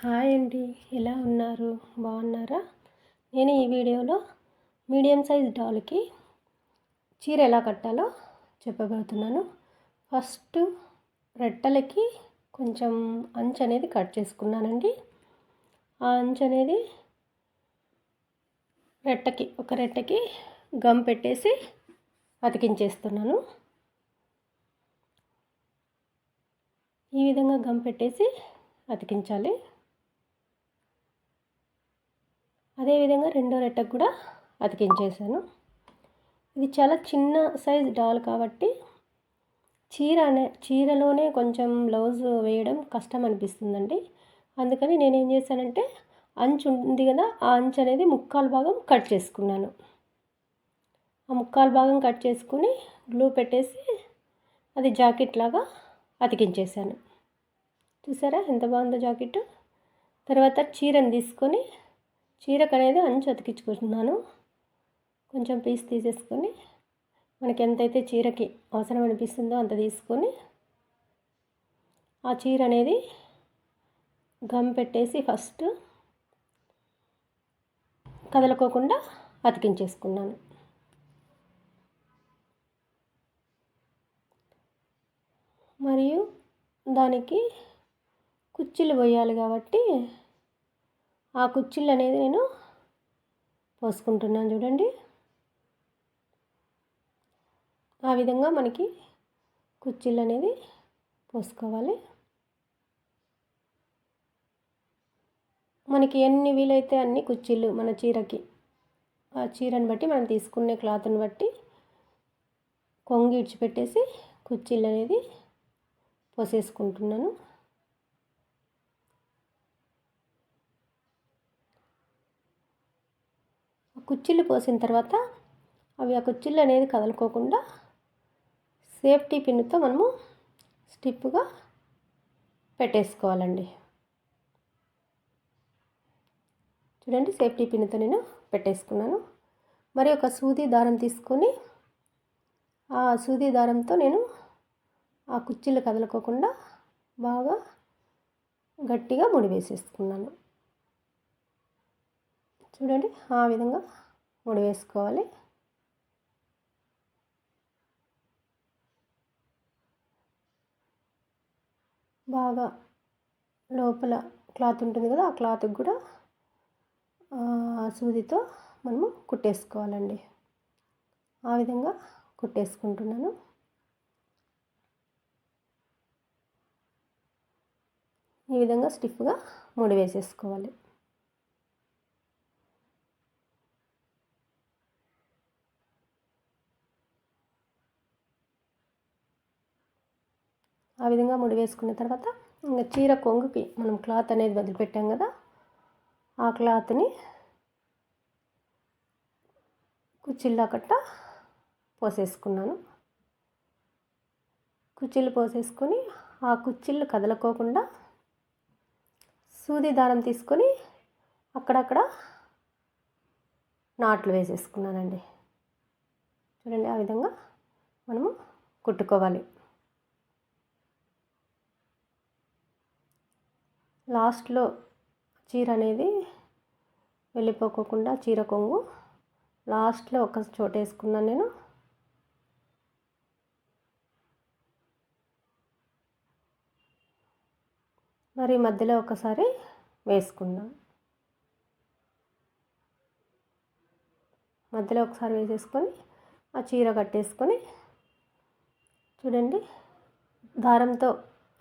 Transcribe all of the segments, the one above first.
Hi అండి. ఎలా ఉన్నారు? బాగున్నారా? నేను ఈ వీడియోలో మీడియం సైజ్ డాల్కి చీర ఎలా కట్టాలో చెప్పబోతున్నాను. ఫస్ట్ రెట్టలకి కొంచెం అంచు అనేది కట్ చేసుకున్నానండి. ఆ అంచు అనేది ఒక రెట్టకి గమ్ పెట్టేసి అతికించేస్తున్నాను. ఈ విధంగా గమ్ పెట్టేసి అతికించాలి. అదేవిధంగా రెండో రెట్టకు కూడా అతికించేసాను. ఇది చాలా చిన్న సైజ్ డాల్ కాబట్టి చీరలోనే కొంచెం బ్లౌజ్ వేయడం కష్టం అనిపిస్తుందండి. అందుకని నేనేం చేశానంటే అంచు ఉంది కదా, ఆ అంచు అనేది ముక్కాలు భాగం కట్ చేసుకున్నాను. ఆ ముక్కాలు భాగం కట్ చేసుకుని గ్లూ పెట్టేసి అది జాకెట్ లాగా అతికించేసాను. చూసారా ఎంత బాగుందో జాకెట్. తర్వాత చీరను తీసుకొని చీరకు అనేది అంచు అతికించుకుంటున్నాను. కొంచెం పీస్ తీసేసుకొని మనకి ఎంతైతే చీరకి అవసరం అనిపిస్తుందో అంత తీసుకొని ఆ చీర అనేది గమ్ పెట్టేసి ఫస్ట్ కదలకోకుండా అతికించేసుకున్నాను. మరియు దానికి కుచ్చిళ్ళు పోయాలి కాబట్టి ఆ కుచ్చిళ్ళు అనేది నేను పోసుకుంటున్నాను. చూడండి, ఆ విధంగా మనకి కుచ్చిళ్ళు అనేది పోసుకోవాలి. మనకి ఎన్ని వీలైతే అన్ని కుచ్చిళ్ళు మన చీరకి, ఆ చీరను బట్టి మనం తీసుకునే క్లాత్ని బట్టి కొంగు ఇడిచిపెట్టేసి కుచ్చిళ్ళు అనేది పోసేసుకుంటున్నాను. కుచ్చిళ్ళు పోసిన తర్వాత ఆ కుచ్చిళ్ళు అనేది కదలుకోకుండా సేఫ్టీ పిన్తో మనము స్టిఫ్గా పెట్టేసుకోవాలండి. చూడండి, సేఫ్టీ పిన్తో నేను పెట్టేసుకున్నాను. మరి ఒక సూది దారం తీసుకొని ఆ సూది దారంతో నేను ఆ కుచ్చిళ్ళు కదలుకోకుండా బాగా గట్టిగా ముడి వేసేసుకున్నాను. చూడండి, ఆ విధంగా ముడి వేసుకోవాలి. బాగా లోపల క్లాత్ ఉంటుంది కదా, ఆ క్లాత్కి కూడా సూదితో మనము కుట్టేసుకోవాలండి. ఆ విధంగా కుట్టేసుకుంటున్నాను. ఈ విధంగా స్టిఫ్గా ముడి వేసేసుకోవాలి. ఆ విధంగా ముడి వేసుకున్న తర్వాత ఇంకా చీర కొంగుకి మనం క్లాత్ అనేది వదిలిపెట్టాం కదా, ఆ క్లాత్ని కుచ్చిళ్ళ కట్ట పోసేసుకున్నాను. కుచ్చిళ్ళు పోసేసుకొని ఆ కుచ్చిళ్ళు కదలకోకుండా సూది దారం తీసుకొని అక్కడక్కడ నాట్లు వేసేసుకున్నానండి. చూడండి, ఆ విధంగా మనము కుట్టుకోవాలి. లాస్ట్లో చీర అనేది వెళ్ళిపోకోకుండా చీర కొంగు లాస్ట్లో ఒక చోట వేసుకున్నాను నేను. మరి మధ్యలో ఒకసారి వేసుకున్నాను. మధ్యలో ఒకసారి వేసేసుకొని ఆ చీర కట్టేసుకొని చూడండి, దారంతో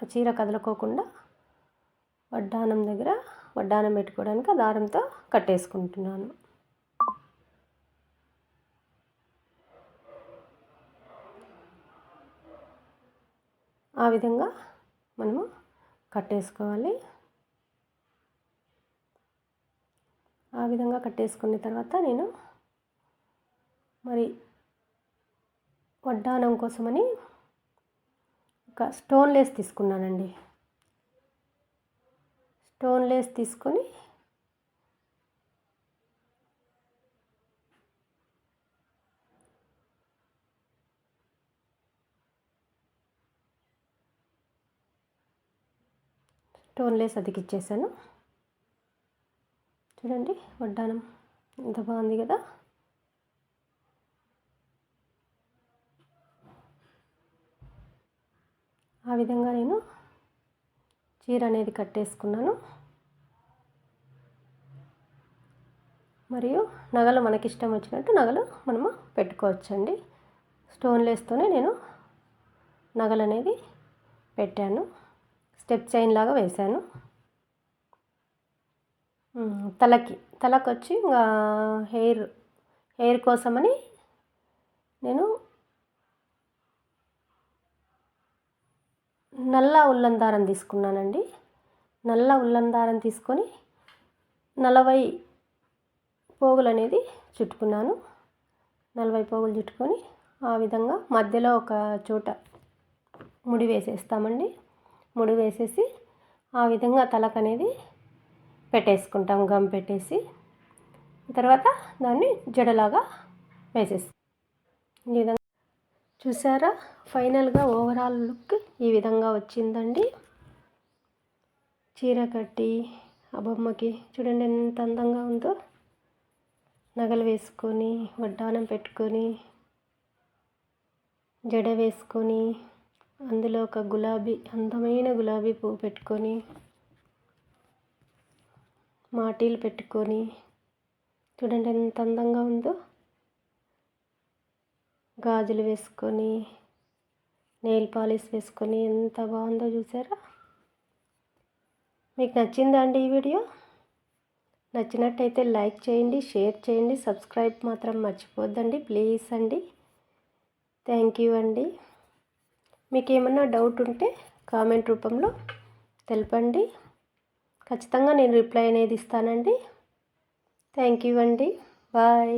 ఆ చీర కదలకోకుండా వడ్డానం దగ్గర వడ్డానం పెట్టుకోవడానికి ఆ దారంతో కట్టేసుకుంటున్నాను. ఆ విధంగా మనము కట్టేసుకోవాలి. ఆ విధంగా కట్టేసుకున్న తర్వాత నేను మరి వడ్డానం కోసమని ఒక స్టోన్ లేస్ తీసుకున్నానండి. స్టోన్ లేస్ తీసుకొని స్టోన్ లేస్ అతికిచ్చేసాను. చూడండి వడ్డానం ఎంత బాగుంది కదా. ఆ విధంగా నేను చీర అనేది కట్టేసుకున్నాను. మరియు నగలు మనకి ఇష్టం వచ్చినట్టు నగలు మనము పెట్టుకోవచ్చండి. స్టోన్లెస్తోనే నేను నగలు అనేది పెట్టాను. స్టెప్ చైన్ లాగా వేశాను. తలకు వచ్చి ఇంకా హెయిర్ కోసమని నేను నల్ల ఉల్లన్ దారం తీసుకున్నానండి. నల్ల ఉల్లన్ దారం తీసుకొని 40 పోగులు అనేది చుట్టుకున్నాను. 40 పోగులు చుట్టుకొని ఆ విధంగా మధ్యలో ఒక చోట ముడి వేసేస్తామండి. ముడి వేసేసి ఆ విధంగా తలకు అనేది పెట్టేసుకుంటాం, గమ్ పెట్టేసి. తర్వాత దాన్ని జడలాగా వేసేస్తాం. ఈ విధంగా చూసారా, ఫైనల్గా ఓవరాల్ లుక్ ఈ విధంగా వచ్చిందండి. చీర కట్టి ఆ బొమ్మకి చూడండి ఎంత అందంగా ఉందో. నగలు వేసుకొని, వడ్డానం పెట్టుకొని, జడ వేసుకొని, అందులో ఒక అందమైన గులాబీ పువ్వు పెట్టుకొని, మాటీలు పెట్టుకొని, చూడండి ఎంత అందంగా ఉందో. గాజులు వేసుకొని, నెయిల్ పాలిష్ వేసుకొని ఎంత బాగుందో చూసారా. మీకు నచ్చిందా అండి ఈ వీడియో? నచ్చినట్టయితే లైక్ చేయండి, షేర్ చేయండి, సబ్స్క్రైబ్ మాత్రం మర్చిపోద్దండి ప్లీజ్ అండి. థ్యాంక్ యూ అండి. మీకు ఏమన్నా డౌట్ ఉంటే కామెంట్ రూపంలో తెలపండి. ఖచ్చితంగా నేను రిప్లై అనేది ఇస్తానండి. థ్యాంక్ యూ అండి. బాయ్.